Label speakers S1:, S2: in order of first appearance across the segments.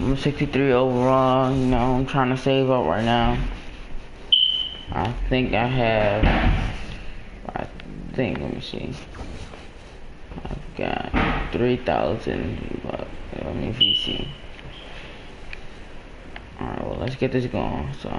S1: I'm 63 overall. You know, I'm trying to save up right now. I think I have. Let me see. I've got 3,000. Let me VC. Alright, well, let's get this going. So.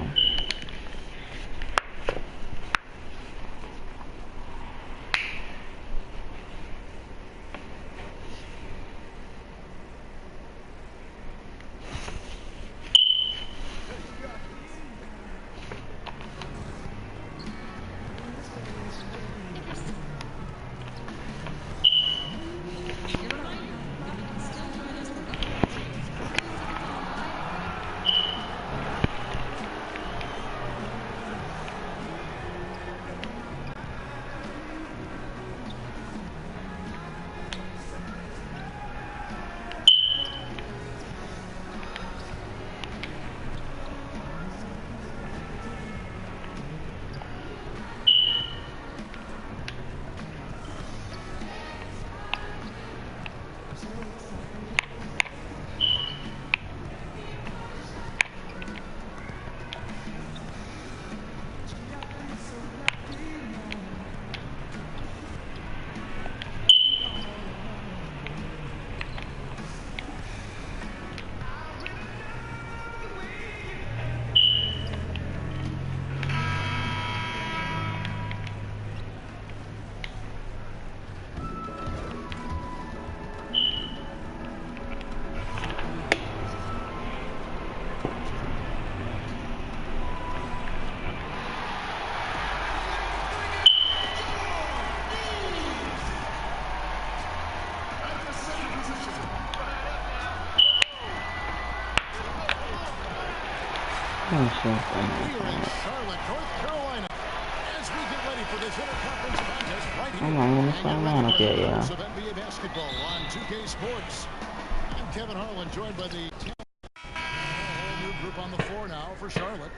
S1: I'm not gonna sign on up yet, yeah.
S2: NBA basketball on 2K Sports. I'm Kevin Harlan, joined by the whole new group on the floor now for Charlotte.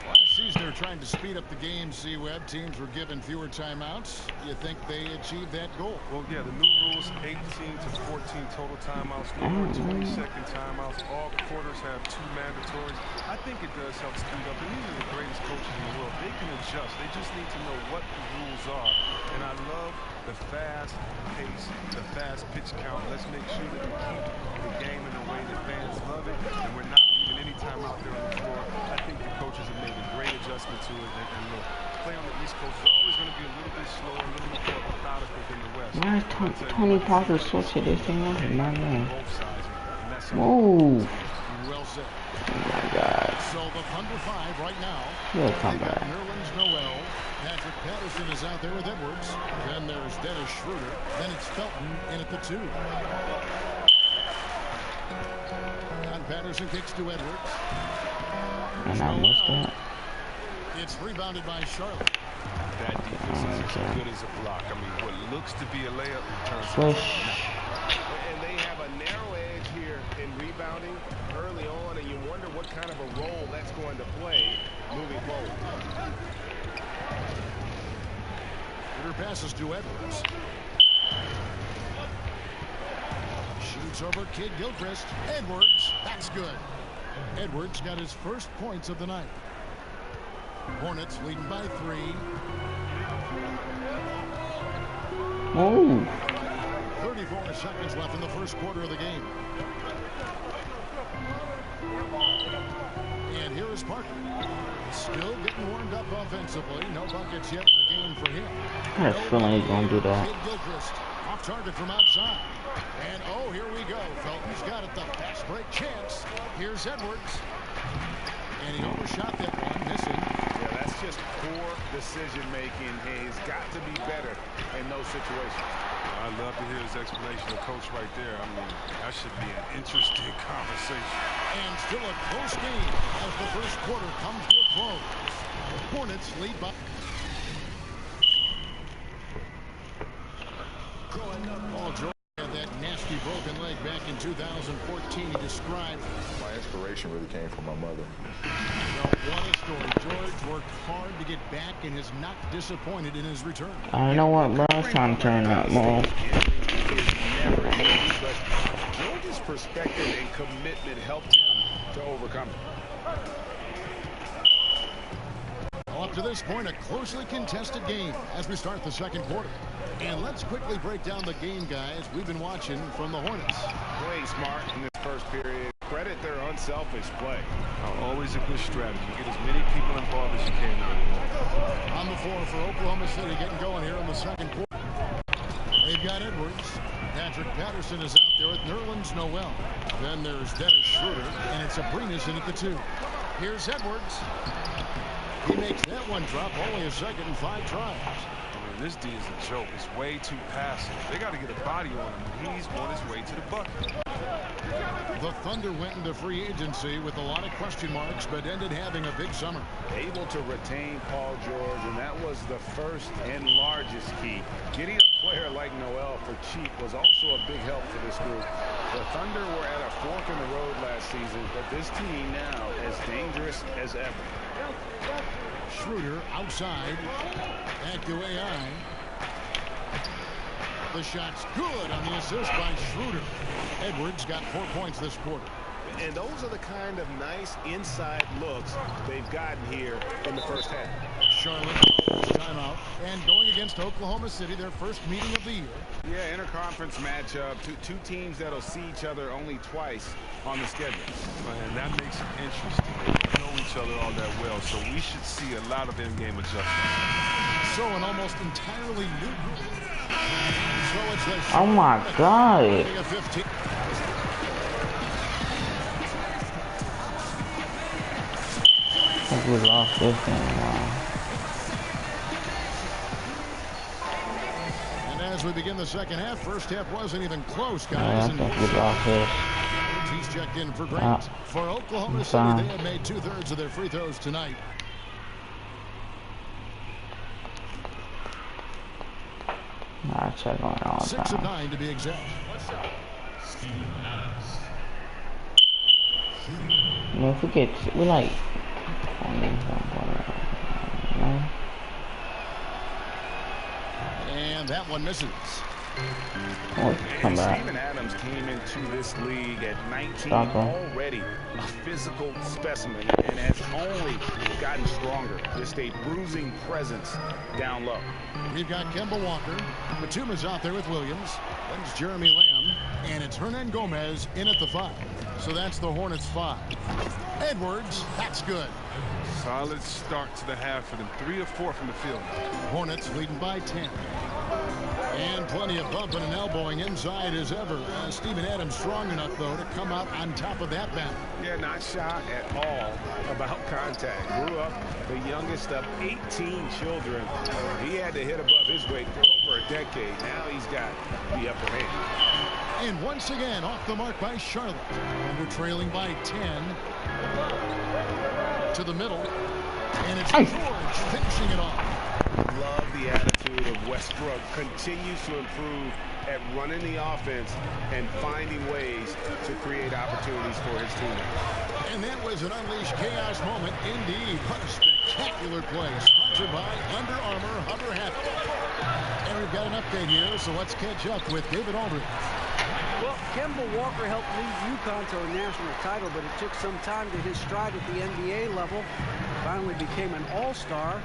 S2: Last season, they were trying to speed up the game. C-Web teams were given fewer timeouts. You think they achieved that goal?
S3: Well, yeah, the new rules: 18 to 14 total timeouts, no more 20-second timeouts. All quarters have 2 mandatories. I think it does help speed up. And even the greatest coaches in the world, they can adjust. They just need to know what the rules are. And I love the fast pace, the fast pitch count. Let's make sure that we keep the game in a way that fans love it, and we're not leaving any time out there on the floor. I think the coaches have made a great adjustment to it. And look, play on the East Coast is always going to be a little bit slower, a little bit more methodical than the West.
S1: Why is Tony Parker switching this thing on? My man. Whoa.
S2: Well said.
S1: Oh my God.
S2: So the under 5 right now.
S1: He'll come back.
S2: Nerlens Noel. Patrick Patterson is out there with Edwards. Then there's Dennis Schroeder. Then it's Felton in at the 2. And Patterson kicks to Edwards.
S1: And I missed that.
S2: It's rebounded by Charlotte.
S3: That defense is as good as a block. I mean, what looks to be a layup turns
S1: Swish.
S4: And they have a narrow edge here in rebounding early on, and you wonder what kind of a role that's going to play moving forward.
S2: Schroeder passes to Edwards. Shoots over Kid Gilchrist. Edwards, that's good. Edwards got his first points of the night. Hornets leading by 3.
S1: Oh.
S2: 34 seconds left in the first quarter of the game. And here is Parker. Still getting warmed up offensively. No buckets yet in the game for him.
S1: I had a feeling he's going to do that.
S2: Kid Gilchrist off target from outside. And oh, here we go. Felton's got it. The fast break chance. Here's Edwards. And he overshot that one, missing.
S4: Yeah, that's just poor decision-making. He's got to be better in those situations.
S3: I'd love to hear his explanation of coach right there. I mean, that should be an interesting conversation.
S2: And still a close game as the first quarter comes to a close. Hornets lead by. Paul George had that nasty broken leg back in 2014. He described.
S5: My inspiration really came from my mother.
S2: Well, what a story. George worked hard to get back and is not disappointed in his return.
S1: I know what, bro. It's time to turn up more.
S4: George's perspective and commitment helped him to overcome it.
S2: Well, up to this point, a closely contested game as we start the second quarter. And let's quickly break down the game, guys, we've been watching from the Hornets.
S4: Play smart in this first period. Credit their unselfish play.
S3: Always a good strategy. Get as many people involved as you can.
S2: On the floor for Oklahoma City, getting going here in the second quarter. They've got Edwards. Patrick Patterson is out there with Nerlens Noel. Then there's Dennis Schroeder, and it's Abrinas in at the 2. Here's Edwards. He makes that one drop, only a second and 5 tries.
S3: This D is a joke. It's way too passive. They got to get a body on him. He's on his way to the bucket.
S2: The Thunder went into free agency with a lot of question marks, but ended having a big summer.
S4: Able to retain Paul George, and that was the first and largest key. Getting a player like Noel for cheap was also a big help for this group. The Thunder were at a fork in the road last season, but this team now as dangerous as ever.
S2: Schroeder outside. Back to AI. The shot's good on the assist by Schroeder. Edwards got 4 points this quarter.
S4: And those are the kind of nice inside looks they've gotten here in the first half.
S2: Charlotte timeout. And going against Oklahoma City, their first meeting of the year.
S4: Yeah, interconference matchup. Two teams that'll see each other only twice on the schedule.
S3: And that makes it interesting. They know each other all that well, so we should see a lot of in-game adjustments.
S2: So an almost entirely new group. So it's the
S1: Oh my God.
S2: a 15.
S1: I think we lost this game. Wow.
S2: And as we begin the second half, first half wasn't even close,
S1: Yeah,
S2: guys.
S1: I think we lost this.
S2: He's checked in for Grant. For Oklahoma City, they have made 2/3 of their free throws tonight.
S1: I check on it all the
S2: 6 of
S1: time.
S2: 9 to be exact.
S1: I mean, if we get, we like,
S2: And that one misses.
S1: oh, come back.
S4: Steven Adams came into this league at 19,
S1: Stop him.
S4: already a physical specimen, and has only gotten stronger. Just a bruising presence down low.
S2: We've got Kemba Walker. Batuma's out there with Williams. Then it's Jeremy Lamb. And it's Hernan Gomez in at the 5. So that's the Hornets 5. Edwards, that's good.
S3: Solid start to the half for them. 3 of 4 from the field.
S2: Hornets leading by 10. And plenty of bumping and elbowing inside as ever. Steven Adams strong enough, though, to come out on top of that battle.
S4: Yeah, not shy at all about contact. Grew up the youngest of 18 children. He had to hit above his weight for over a decade. Now he's got the upper hand.
S2: And once again, off the mark by Charlotte. And they're trailing by 10. To the middle. And it's George finishing it off.
S4: Love the attitude of Westbrook. Continues to improve at running the offense and finding ways to create opportunities for his teammates.
S2: And that was an unleashed chaos moment indeed. What a spectacular play. Sponsored by Under Armour Hunter Happy. And we've got an update here, so let's catch up with David Aldridge.
S6: Well, Kemba Walker helped lead UConn to a national title, but it took some time to hit stride at the NBA level. Finally became an all-star,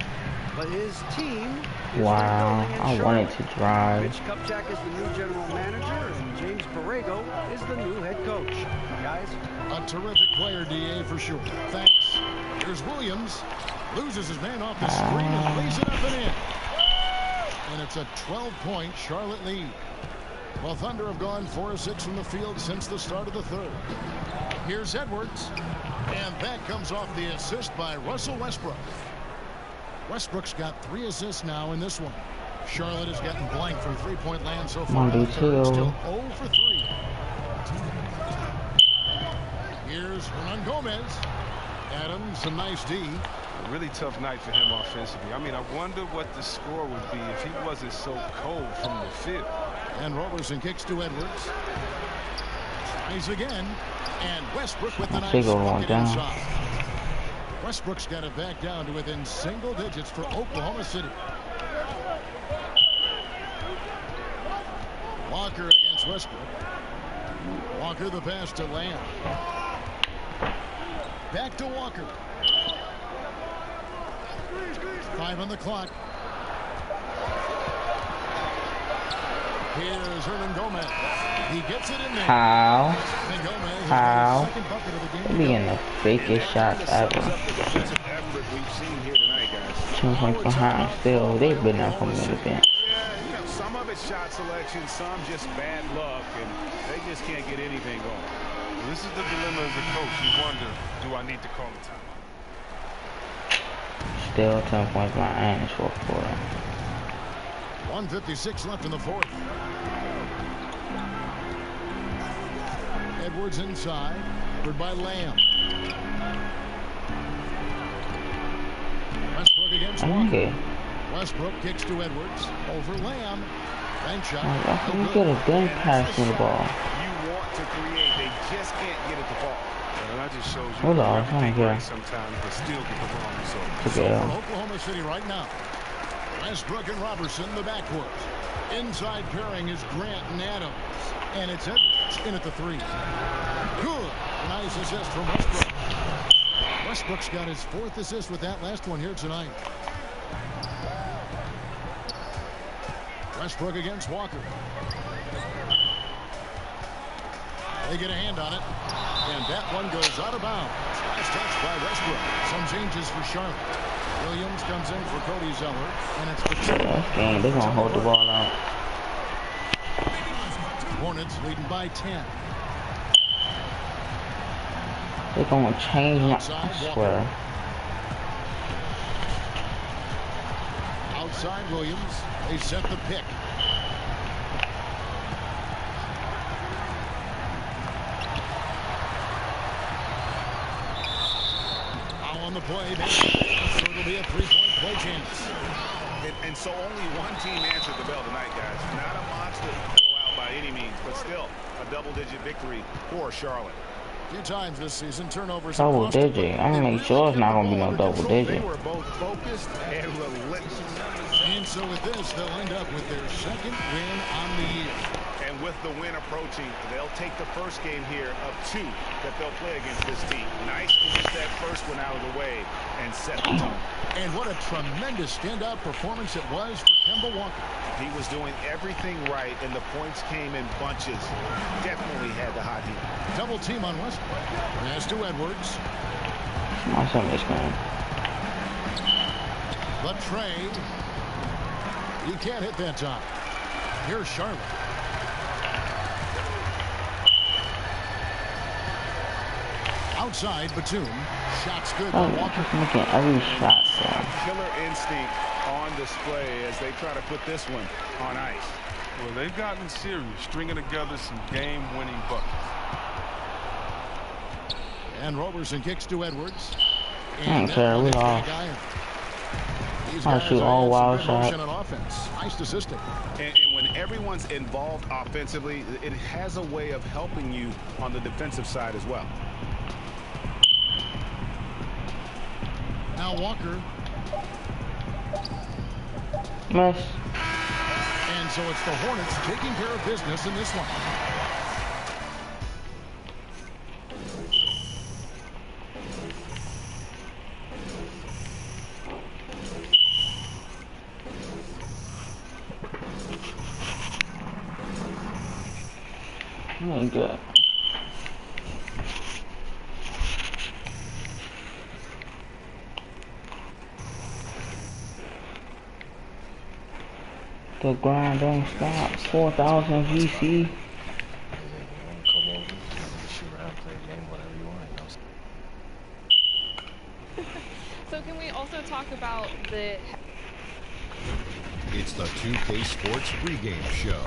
S6: but his team is
S1: Wow,
S6: rebuilding in
S1: I
S6: Charlotte.
S1: wanted to drive.
S6: Mitch Kupchak is the new general manager, and James Borrego is the new head coach. Guys,
S2: A terrific player, DA, for sure. Thanks. Here's Williams. Loses his man off the screen and lays it up and in. And it's a 12-point Charlotte lead. Well, Thunder have gone 4 of 6 from the field since the start of the third. Here's Edwards. And that comes off the assist by Russell Westbrook. Westbrook's got 3 assists now in this one. Charlotte has gotten blank from three-point land so far.
S1: Monday
S2: Still
S1: too.
S2: 0 for 3. Here's Hernan Gomez. Adams, a nice D.
S3: A really tough night for him offensively. I mean, I wonder what the score would be if he wasn't so cold from the field.
S2: And Robertson kicks to Edwards. Tries again. And Westbrook with the nice
S1: Big old one
S2: bucket
S1: down.
S2: inside. Westbrook's got it back down to within single digits for Oklahoma City. Walker against Westbrook. Walker the pass to Lamb. Back to Walker. 5 on the clock. Here's Hernan Gomez. He gets it in there.
S1: How?
S2: And Gomez has
S1: How?
S2: the second bucket of the game.
S1: Being the fakest shots ever.
S4: We've seen here tonight, guys.
S1: 2 points behind still. They've been up from the bench.
S4: Yeah, you know, some of it's shot selection, some just bad luck, and they just can't get anything going.
S3: Well, this is the dilemma as a coach. You wonder, do I need to call a timeout?
S1: Still 10 points behind in the fourth quarter.
S2: 1:56 left in the fourth. Edwards inside, covered by Lamb. Westbrook against Walker. Westbrook kicks to Edwards. Over Lamb. Bank shot.
S1: How can you get a good pass to the ball?
S4: You want to create, they just can't get it to fall.
S3: And that just shows you
S1: Hold on,
S3: everything
S1: yeah.
S3: right sometimes, but still get the wrong result.
S1: Took
S2: So
S1: it
S2: for
S1: out.
S2: Oklahoma City right now, Westbrook and Robertson, the backcourt. Inside pairing is Grant and Adams. And it's Edwards in at the 3. Good. Nice assist from Westbrook. Westbrook's got his 4th assist with that last one here tonight. Westbrook against Walker. They get a hand on it. And that one goes out of bounds. Last touch by Westbrook. Some changes for Charlotte. Williams comes in for Cody Zeller. And it's
S1: That game, they're gonna hold the ball out.
S2: Hornets leading by 10.
S1: They're gonna change my, I swear.
S2: Outside Williams. They set the pick. Foul on the play. So it'll be a 3-point play chance.
S4: And so only one team answered the bell tonight, guys. Not a monster blowout by any means, but still a double-digit victory for Charlotte.
S2: A few times this season, turnovers.
S1: Double digit. I'm gonna make sure it's not gonna be no double
S4: They
S1: digit.
S4: were both focused and relentless.
S2: And so with this, they'll end up with their 2nd win on the year.
S4: And with the win approaching, they'll take the first game here of 2 that they'll play against this team. Nice to get that first one out of the way and set the tone.
S2: And what a tremendous standout performance it was for Kemba Walker.
S4: He was doing everything right, and the points came in bunches. Definitely had the hot heat.
S2: Double team on Westbrook. Pass to Edwards.
S1: My son is going.
S2: But Trey, you can't hit that time. Here's Charlotte. Outside Batum. Shots good by
S1: Oh,
S2: Walker.
S1: just making every shot, so.
S4: Killer instinct on display as they try to put this one on ice.
S3: Well, they've gotten serious, stringing together some game-winning buckets.
S2: And Roberson kicks to Edwards.
S1: I don't care, we lost. I shoot all wild shots.
S2: On offense. Nice assisting.
S4: And when everyone's involved offensively, it has a way of helping you on the defensive side as well.
S2: Now Walker.
S1: Miss.
S2: And so it's the Hornets taking care of business in this one.
S1: Ain't good. The grind don't stop. 4,000 VC.
S7: So can we also talk about the...
S8: It's the 2K Sports pregame show.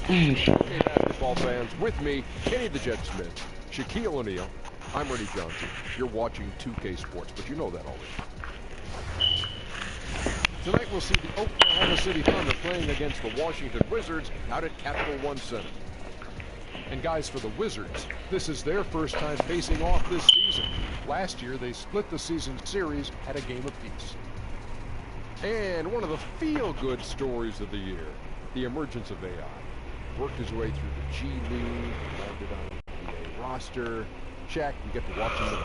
S9: Hey, basketball fans, with me, Kenny the Jet Smith, Shaquille O'Neal, I'm Ernie Johnson. You're watching 2K Sports, but you know that already. Tonight we'll see the Oklahoma City Thunder playing against the Washington Wizards out at Capital One Center. And guys, for the Wizards, this is their first time facing off this season. Last year, they split the season series at a game apiece. And one of the feel-good stories of the year, the emergence of AI. Worked his way through the G League, landed on the NBA roster. Shaq, you get to watch him today.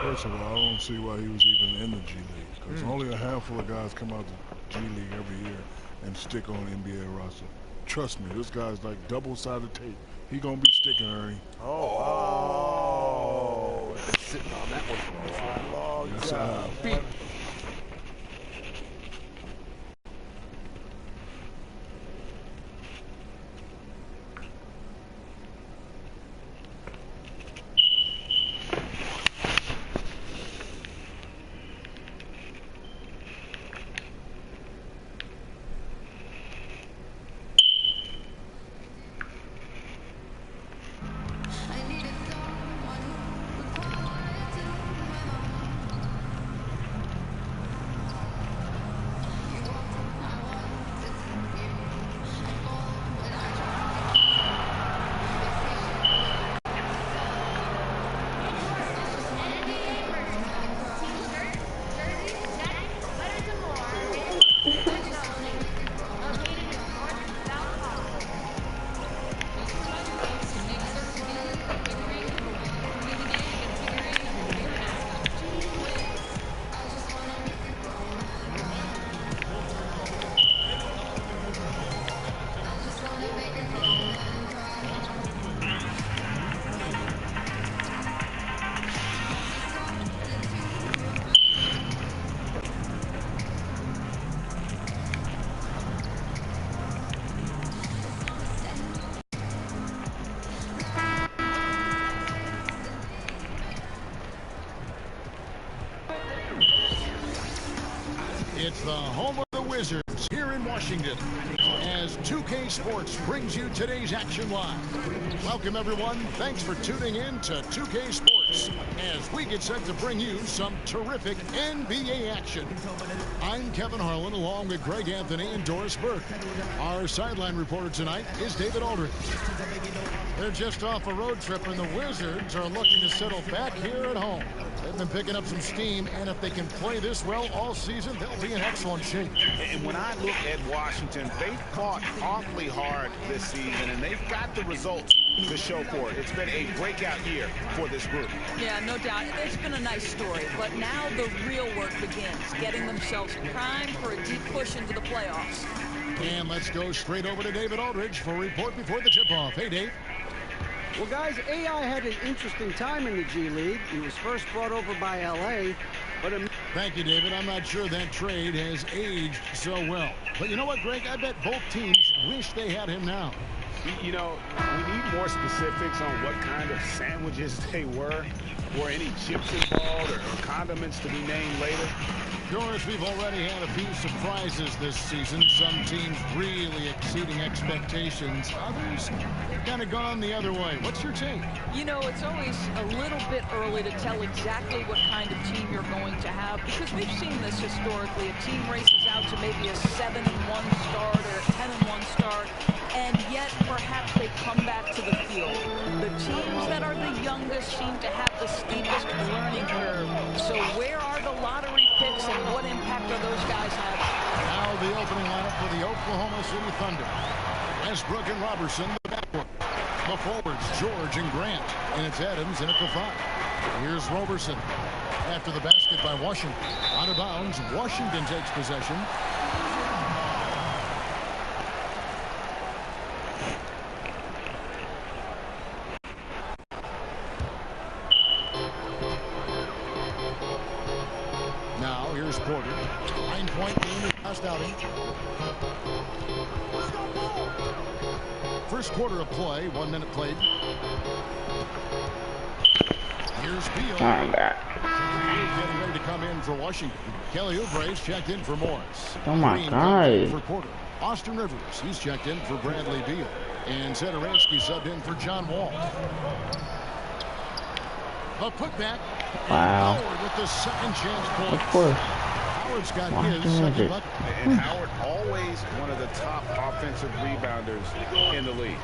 S10: First of all, I don't see why he was even in the G League, because only a handful of guys come out the G League every year and stick on NBA roster. Trust me, this guy's like double-sided tape. He gonna be sticking, Ernie.
S9: Oh, been sitting on that one for a while.
S10: Yes, I have.
S2: It's the home of the Wizards here in Washington as 2K Sports brings you today's action live. Welcome, everyone. Thanks for tuning in to 2K Sports as we get set to bring you some terrific NBA action. I'm Kevin Harlan along with Greg Anthony and Doris Burke. Our sideline reporter tonight is David Aldridge. They're just off a road trip, and the Wizards are looking to settle back here at home. They've been picking up some steam, and if they can play this well all season, they'll be in excellent shape.
S4: And when I look at Washington, they've fought awfully hard this season, and they've got the results to show for it. It's been a breakout year for this group.
S11: Yeah, no doubt. It's been a nice story, but now the real work begins, getting themselves primed for a deep push into the playoffs.
S2: And let's go straight over to David Aldridge for a report before the tip-off. Hey, Dave.
S6: Well, guys, AI had an interesting time in the G League. He was first brought over by L.A., but...
S2: Thank you, David. I'm not sure that trade has aged so well. But you know what, Greg? I bet both teams wish they had him now.
S4: You know, we need more specifics on what kind of sandwiches they were. Were any chips involved or condiments to be named later?
S2: Doris, we've already had a few surprises this season. Some teams really exceeding expectations. Others kind of gone the other way. What's your take?
S11: You know, it's always a little bit early to tell exactly what kind of team you're going to have, because we've seen this historically. A team races out to maybe a 7-1 start or a 10-1 start, and yet perhaps they come back to the field. The teams that are the youngest seem to have the steepest learning curve. So where are the lottery picks and what impact are those guys having?
S2: Now the opening lineup for the Oklahoma City Thunder. Westbrook and Robertson, the backcourt. The forwards, George and Grant. And it's Adams in at the 5. Here's Robertson. After the basket by Washington. Out of bounds, Washington takes possession. Now here's Porter. 9-point game in last outing. First quarter of play, 1 minute played. Here's Beal.
S1: Oh, God.
S2: Getting ready to come in for Washington. Kelly Oubre's checked in for Morris.
S1: Oh, my
S2: Green
S1: God.
S2: for Porter. Austin Rivers, he's checked in for Bradley Beal. And Satoransky subbed in for John Wall. A putback.
S1: Wow.
S2: Howard with the second chance point.
S1: Of course.
S2: Howard's got
S1: Washington
S2: his second
S1: Wizards.
S2: bucket.
S4: And Howard always one of the top offensive rebounders in the league.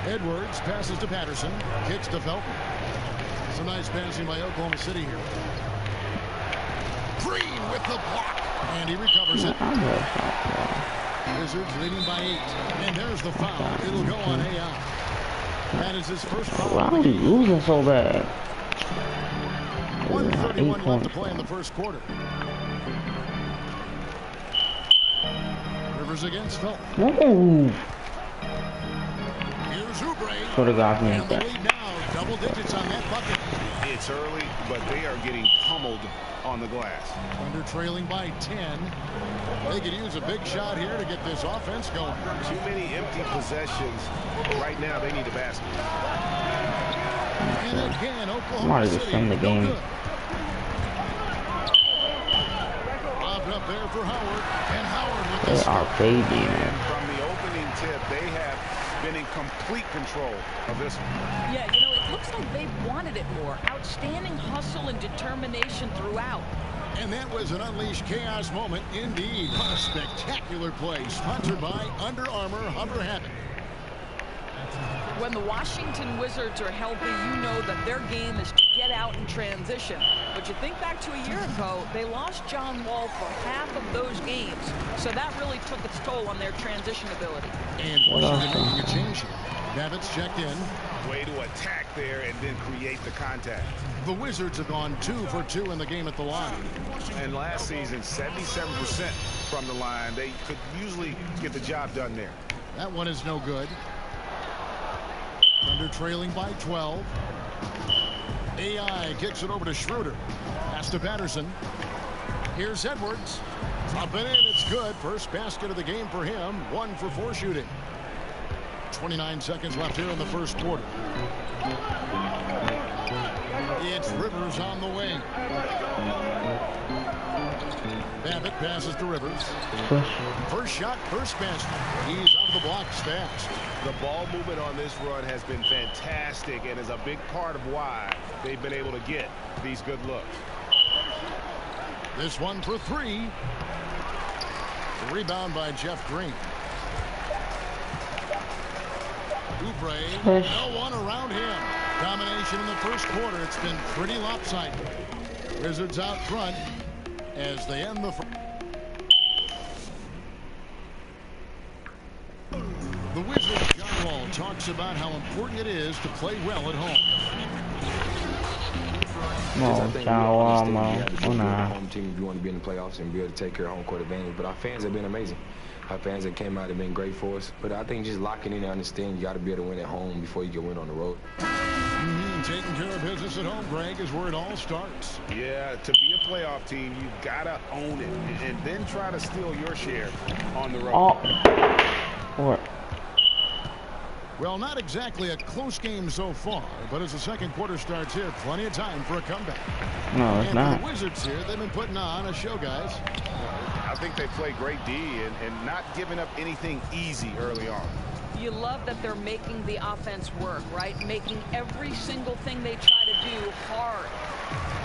S2: Edwards passes to Patterson. Kicks to Felton. Some nice passing by Oklahoma City here. Green with the block. And he recovers it. Wizards leading by 8. And there's the foul. It'll go on AI. That is his first foul.
S1: Why are we losing so bad?
S2: 1:31 left to play in the first quarter. Rivers against Phil.
S1: Ooh.
S2: Here's Oubre.
S1: Sort of got me
S2: And
S1: like
S2: the
S1: that.
S2: lead now, double digits on that bucket.
S4: It's early, but they are getting pummeled on the glass.
S2: Thunder trailing by 10. They could use a big shot here to get this offense going.
S4: Too many empty possessions. Right now, they need a basket.
S2: And again, Oklahoma
S1: Might as well
S2: City.
S1: send the game.
S2: No good. Lobbed up there for Howard. And Howard with
S1: They
S2: the
S1: are baby, man.
S4: From the opening tip, they have been in complete control of this one.
S11: Yeah, you know, it looks like they wanted it more. Outstanding hustle and determination throughout.
S2: And that was an unleashed chaos moment indeed. What a spectacular play. Sponsored by Under Armour Hover Habit.
S11: When the Washington Wizards are healthy, you know that their game is to get out and transition. But you think back to a year ago, they lost John Wall for half of those games. So that really took its toll on their transition ability.
S2: And Washington making a change here. Babbitt's checked in.
S4: Way to attack there and then create the contact.
S2: The Wizards have gone 2 for 2 in the game at the line.
S4: And last season, 77% from the line. They could usually get the job done there.
S2: That one is no good. Thunder trailing by 12. AI kicks it over to Schroeder. Pass to Patterson. Here's Edwards. Up and in, it's good. First basket of the game for him. 1 for 4 shooting. 29 seconds left here in the first quarter. It's Rivers on the wing. Babbitt passes to Rivers. First shot, first basket. He's out of the blocks fast.
S4: The ball movement on this run has been fantastic and is a big part of why they've been able to get these good looks.
S2: This one for 3. Rebound by Jeff Green. Oubre, no one around him. Domination in the first quarter. It's been pretty lopsided. Wizards out front as they end the first. The Wizards, John Wall, talks about how important it is to play well at home.
S1: No, John Wall, man. Oh, nah.
S12: Home team if you want to be in the playoffs and be able to take care of home court advantage. But our fans have been amazing. Our fans that came out have been great for us. But I think just locking in and understanding you got to be able to win at home before you can win on the road.
S2: Taking care of business at home, Greg, is where it all starts.
S4: Yeah, to be a playoff team, you've got to own it and then try to steal your share on the road.
S1: What?
S2: Well, not exactly a close game so far, but as the second quarter starts here, plenty of time for a comeback.
S1: No, it's not.
S2: For the Wizards here, they've been putting on a show, guys.
S4: I think they play great D and not giving up anything easy early on.
S11: You love that they're making the offense work, right? Making every single thing they try to do hard.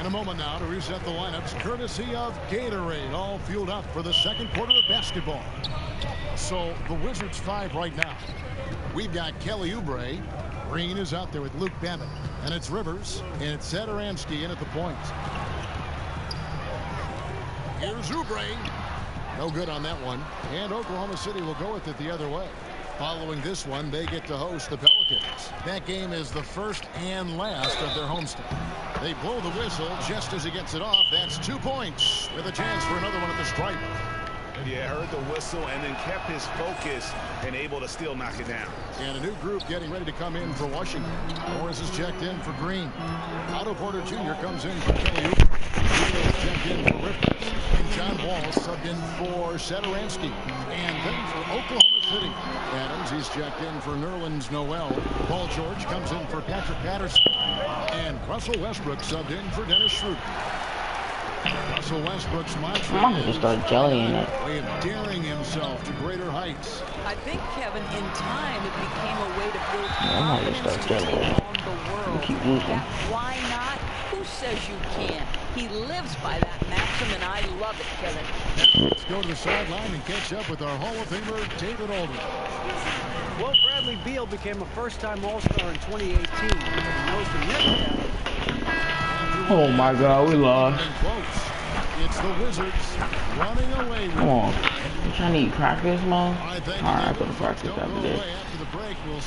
S2: In a moment now to reset the lineups, courtesy of Gatorade, all fueled up for the second quarter of basketball. So the Wizards 5 right now. We've got Kelly Oubre. Green is out there with Luke Babbitt. And it's Rivers. And it's Satoransky in at the point. Here's Oubre. No good on that one. And Oklahoma City will go with it the other way. Following this one, they get to host the Pelicans. That game is the first and last of their homestand. They blow the whistle just as he gets it off. That's 2 points with a chance for another one at the stripe.
S4: Yeah, heard the whistle and then kept his focus and able to still knock it down.
S2: And a new group getting ready to come in for Washington. Morris is checked in for Green. Otto Porter Jr. comes in for Kelly Oubre. He's checked in for Rivers. And John Wall subbed in for Satoransky. And then for Oklahoma City, Adams, he's checked in for Nerlens Noel. Paul George comes in for Patrick Patterson. And Russell Westbrook subbed in for Dennis Schroeder. Russell Westbrook's mantra
S1: I'm gonna just start jellying it.
S2: way of daring himself to greater heights.
S11: I think, Kevin, in time, it became a way to build
S1: I'm gonna just
S11: confidence
S1: start
S11: to
S1: jellying
S11: take
S1: it.
S11: on the world.
S1: Keep losing.
S11: That why not? Who says you can't? He lives by that maxim, and I love it, Kevin.
S2: Now let's go to the sideline and catch up with our Hall of Famer, David Aldridge.
S6: Well, Bradley Beal became a first-time All-Star in 2018. He knows the next step.
S1: Oh my God, we lost.
S2: It's the Wizards running away with
S1: Come on. You trying to eat practice, man?
S2: All right, thank you,
S1: Alright, I
S2: David.
S1: go to
S2: Folks,
S1: practice
S2: don't
S1: after
S2: go
S1: this.
S2: away after the break. We'll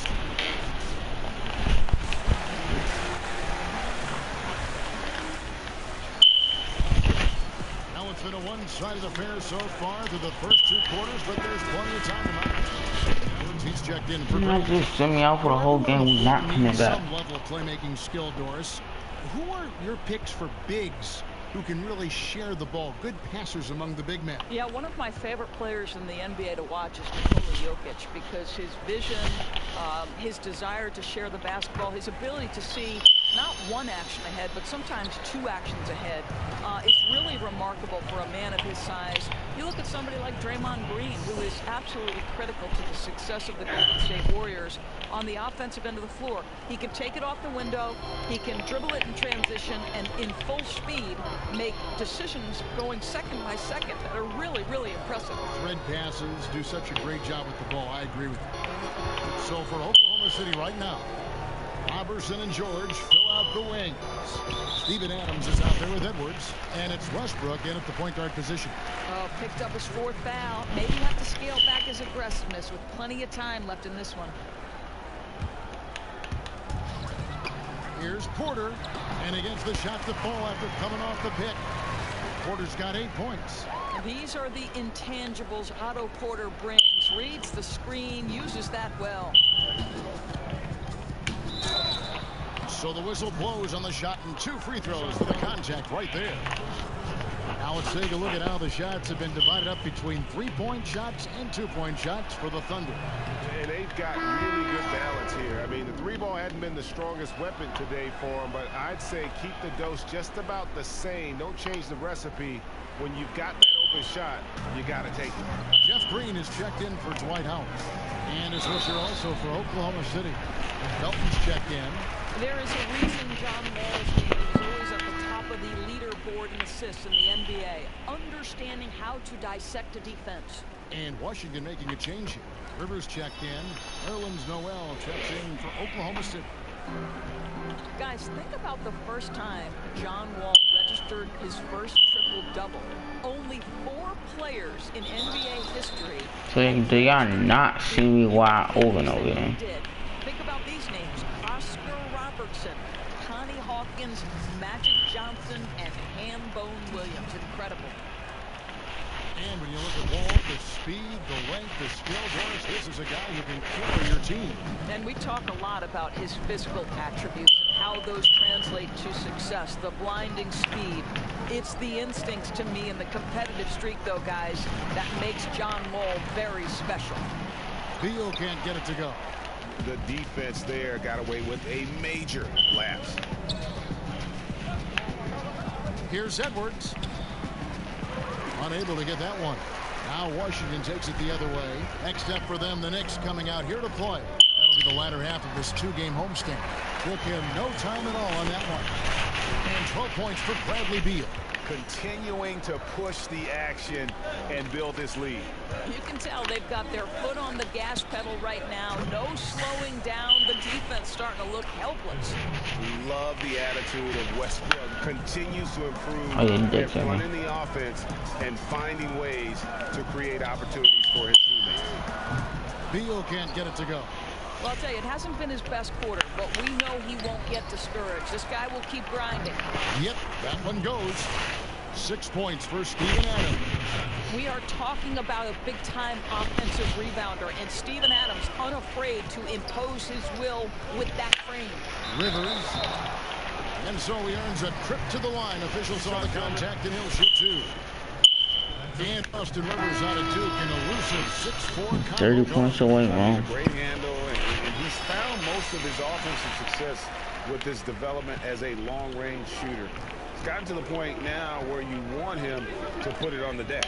S2: now it's been a one-sided affair so far through the first 2 quarters, but there's plenty of time to match. He's checked in for
S1: Not just send me out for the whole game. We're not coming back.
S2: some level of playmaking skill, Doris. Who are your picks for bigs who can really share the ball? Good passers among the big men.
S11: Yeah, one of my favorite players in the NBA to watch is Nikola Jokic, because his vision, his desire to share the basketball, his ability to see not one action ahead, but sometimes 2 actions ahead, is really remarkable for a man of his size. You look at somebody like Draymond Green, who is absolutely critical to the success of the Golden State Warriors on the offensive end of the floor. He can take it off the window, he can dribble it in transition, and in full speed make decisions going second by second that are really, really impressive.
S2: Thread passes, do such a great job with the ball. I agree with you. So for Oklahoma City right now, Robertson and George fill out the wings. Steven Adams is out there with Edwards, and it's Westbrook in at the point guard position.
S11: Oh, picked up his 4th foul. Maybe have to scale back his aggressiveness with plenty of time left in this one.
S2: Here's Porter, and against the shot to fall after coming off the pick. Porter's got 8 points.
S11: These are the intangibles Otto Porter brings. Reads the screen, uses that well.
S2: So the whistle blows on the shot, and 2 free throws for the contact right there. Now let's take a look at how the shots have been divided up between 3-point shots and 2-point shots for the Thunder.
S4: And they've got really good balance here. I mean, the 3-ball hadn't been the strongest weapon today for them, but I'd say keep the dose just about the same. Don't change the recipe. When you've got that open shot, you got to take it.
S2: Jeff Green is checked in for Dwight Howard. And a switcher also for Oklahoma City. Felton's checked in.
S11: There is a reason John Wall's name is always at the top of the leaderboard in assists in the NBA. Understanding how to dissect a defense.
S2: And Washington making a change here. Rivers checked in. Nerlens Noel checks in for Oklahoma City.
S11: Guys, think about the first time John Wall registered his first triple-double. Only 4 players in NBA history.
S1: So they are not see me wide open over there.
S11: Think about these names: Oscar Robertson, Connie Hawkins, Magic Johnson, and Hambone Williams. Incredible.
S2: And when you look at Wall, the speed, the length, the skill, Doris, this is a guy who can carry your team.
S11: And we talk a lot about his physical attributes and how those translate to success. The blinding speed. It's the instincts to me and the competitive streak, though, guys, that makes John Wall very special.
S2: Beal can't get it to go.
S4: The defense there got away with a major lapse.
S2: Here's Edwards. Unable to get that one. Now Washington takes it the other way. Next step for them, the Knicks coming out here to play. That'll be the latter half of this 2-game homestand. Took him no time at all on that one. And 12 points for Bradley Beal.
S4: Continuing to push the action and build this lead.
S11: You can tell they've got their foot on the gas pedal right now. No slowing down. The defense starting to look helpless.
S4: Love the attitude of Westbrook. Continues to improve at running the offense and finding ways to create opportunities for his teammates.
S2: Beal can't get it to go.
S11: Well, I'll tell you, it hasn't been his best quarter, but we know he won't get discouraged. This guy will keep grinding.
S2: Yep, that one goes. 6 points for Steven Adams.
S11: We are talking about a big-time offensive rebounder, and Steven Adams unafraid to impose his will with that frame.
S2: Rivers. And so he earns a trip to the line. Officials saw the contact, and he'll shoot 2. And Austin Rivers out of Duke, an elusive 6'4".
S1: 30 points away, man.
S4: Great handle, and he's found most of his offensive success with his development as a long-range shooter. It's gotten to the point now where you want him to put it on the deck.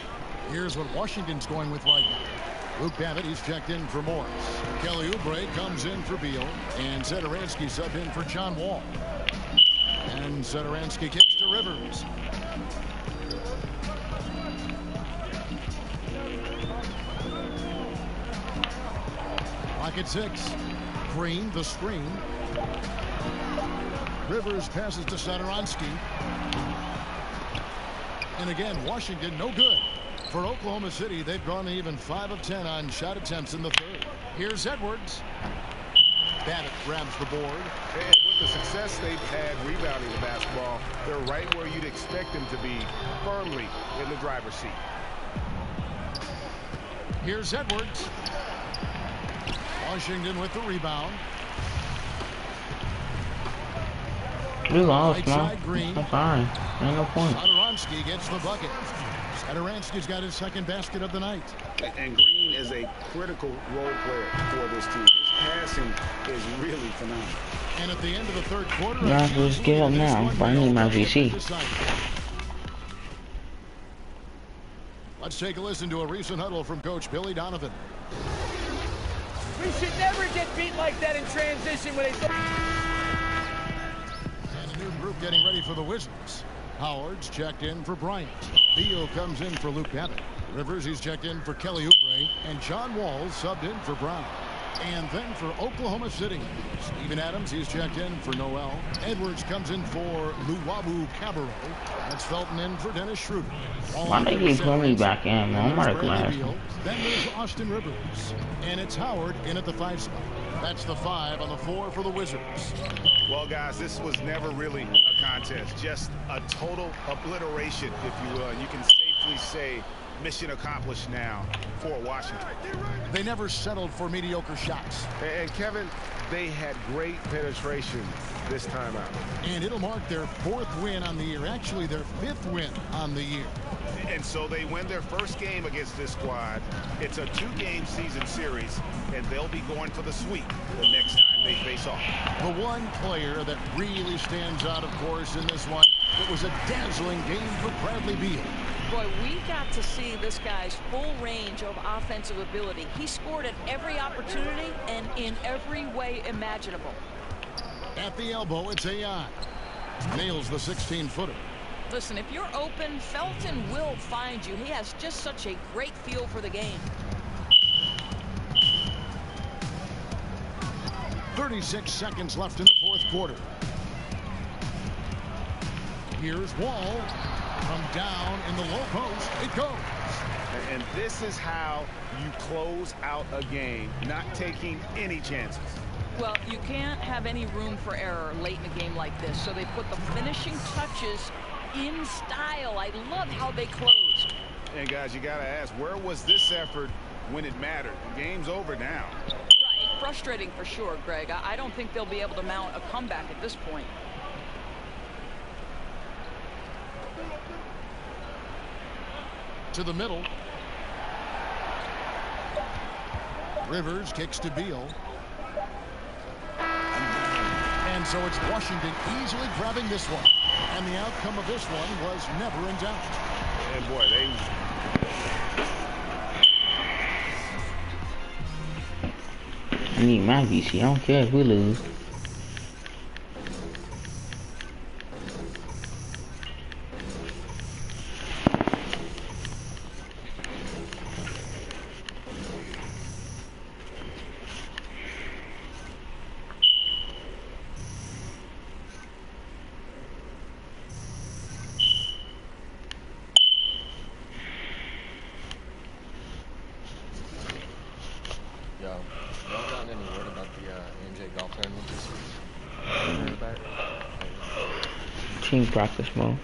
S2: Here's what Washington's going with right now. Luke Babbitt, he's checked in for Morris. Kelly Oubre comes in for Beal, and Satoransky subbed in for John Wall. And Satoransky kicks to Rivers. Pocket 6. Green, the screen. Rivers passes to Satoransky. And again, Washington no good. For Oklahoma City, they've gone even 5 of 10 on shot attempts in the third. Here's Edwards. Babbitt grabs the board.
S4: And with the success they've had rebounding the basketball, they're right where you'd expect them to be, firmly in the driver's seat.
S2: Here's Edwards. Washington with the rebound.
S1: We lost, man.
S2: Right side, Green.
S1: I'm sorry. Ain't no point.
S2: Satoransky gets the bucket. Satoransky's got his second basket of the night.
S4: And Green is a critical role player for this team. His passing is really phenomenal.
S2: And at the end of the third quarter,
S1: Yeah, just give up now. But I need my VC.
S2: Let's take a listen to a recent huddle from Coach Billy Donovan.
S13: We should never get beat like that in transition when they...
S2: And a new group getting ready for the Wizards. Howard's checked in for Bryant. Beal comes in for Luke Babbitt. Rivers, he's checked in for Kelly Oubre. And John Walls subbed in for Brown. And then for Oklahoma City, Steven Adams, he's checked in for Noel. Edwards comes in for Luwawu Cabarro. That's Felton in for Dennis Schroeder.
S1: Why they keep putting me back in, man? I'm out of class.
S2: Then there's Austin Rivers. And it's Howard in at the 5 spot. That's the 5 on the floor for the Wizards.
S4: Well, guys, this was never really a contest. Just a total obliteration, if you will. And you can safely say mission accomplished now for Washington.
S2: They never settled for mediocre shots.
S4: And Kevin, they had great penetration this time out.
S2: And it'll mark their 4th win on the year. Actually, their 5th win on the year.
S4: And so they win their first game against this squad. It's a 2-game season series, and they'll be going for the sweep the next time they face off.
S2: The one player that really stands out, of course, in this one, it was a dazzling game for Bradley Beal.
S11: Boy, we got to see this guy's full range of offensive ability. He scored at every opportunity and in every way imaginable.
S2: At the elbow, it's AI. Nails the 16-footer.
S11: Listen, if you're open, Felton will find you. He has just such a great feel for the game.
S2: 36 seconds left in the 4th quarter. Here's Wall. From down in the low post, it goes.
S4: And this is how you close out a game, not taking any chances.
S11: Well, you can't have any room for error late in a game like this, so they put the finishing touches in style. I love how they closed.
S4: And guys, you got to ask, where was this effort when it mattered? The game's over now.
S11: Right, frustrating for sure, Greg. I don't think they'll be able to mount a comeback at this point.
S2: To the middle. Rivers kicks to Beal. And so it's Washington easily grabbing this one. And the outcome of this one was never in doubt.
S4: And boy,
S1: I need my VC. I don't care if we lose. Team practice mode.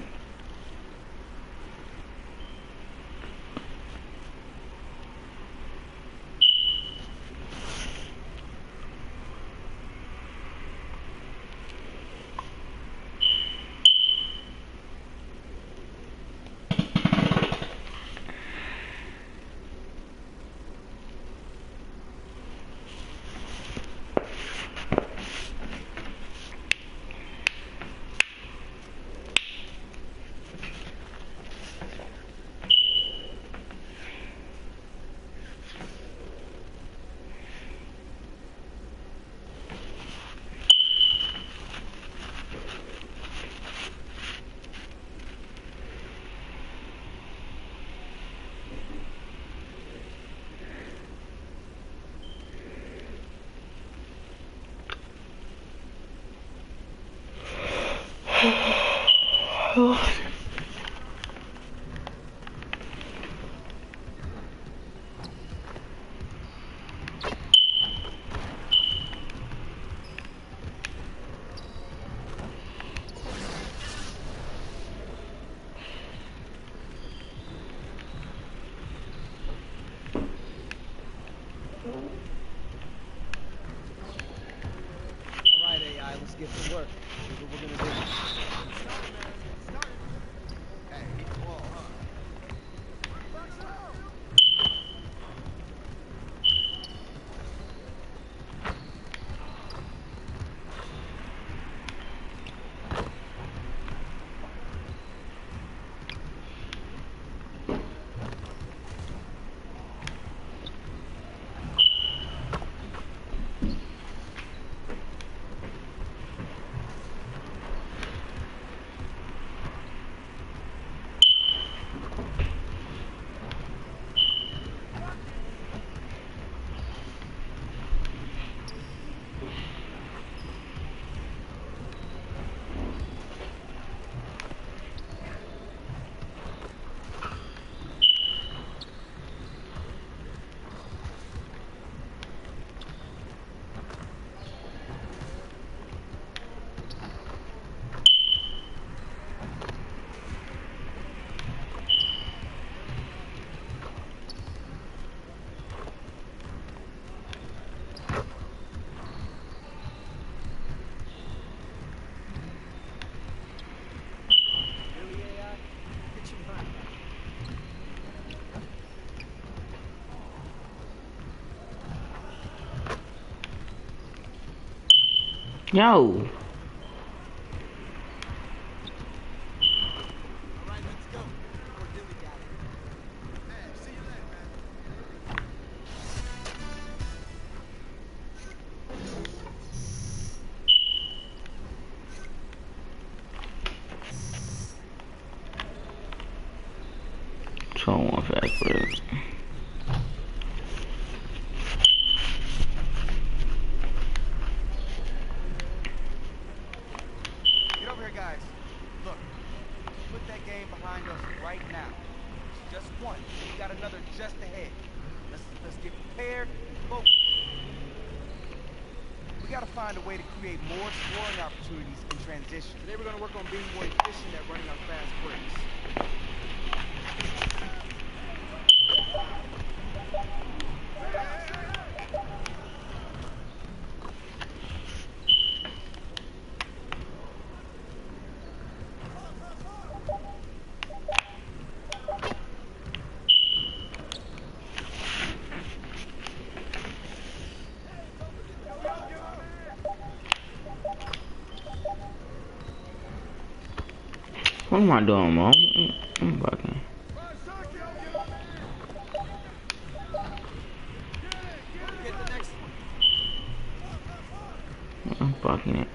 S6: All right, AI, let's get to work. Here's what we're gonna do. Really, AI? Get your mind right.
S1: Yo. So one fast break.
S14: Get over here, guys. Look, put that game behind us right now. It's just one. We got another just ahead. Let's get prepared and focused. We got to find a way to create more scoring opportunities in transition. Today we're going to work on being more efficient at running our fast breaks.
S1: What am I doing, Mom? I'm bugging.
S14: Get the next one.
S1: I'm bugging it.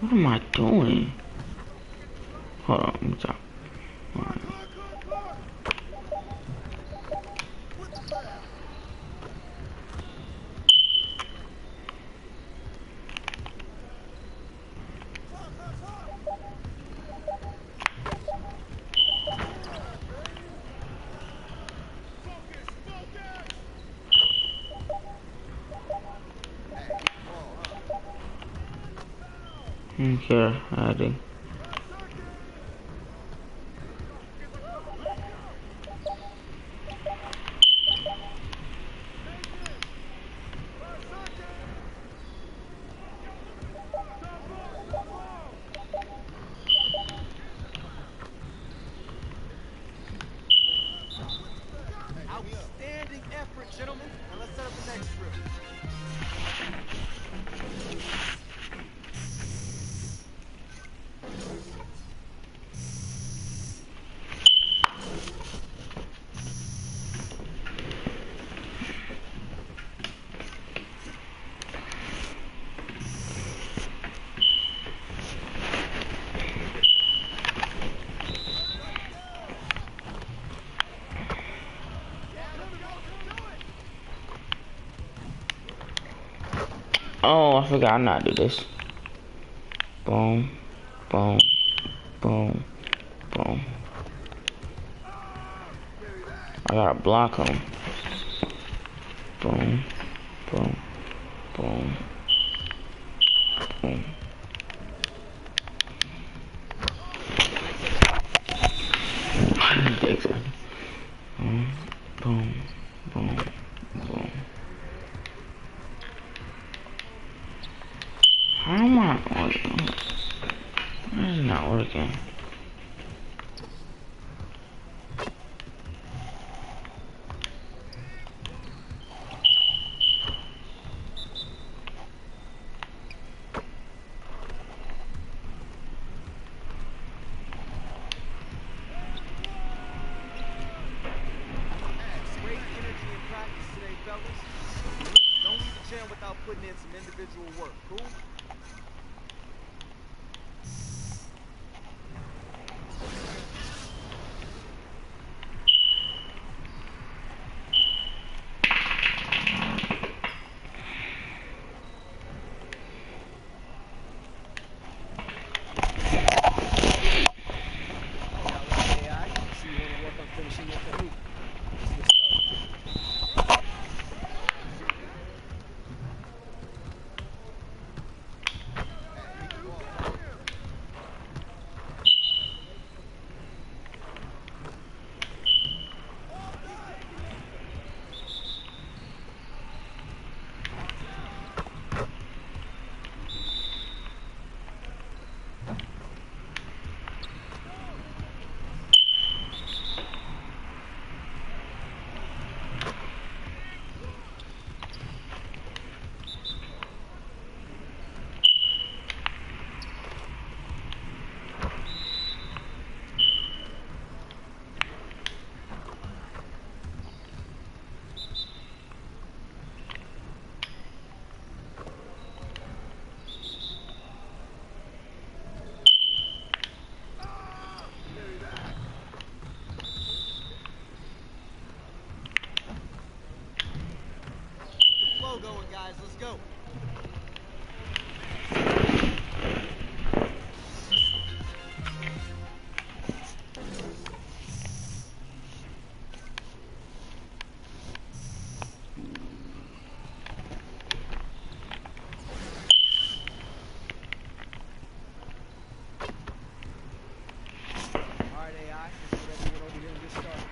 S1: What am I doing? Hold on, let me talk. Alright. Okay, I do.
S14: Outstanding effort, gentlemen. Now let's set up the next drill.
S1: Oh, I forgot I'm not do this. Boom, boom, boom, boom. I gotta block him. Boom, boom, boom, boom.
S14: and some individual work. Cool? Going, guys. Let's go. All right, AI. Let's get everyone over here and get started.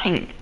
S1: Dang.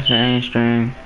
S1: That's the end stream.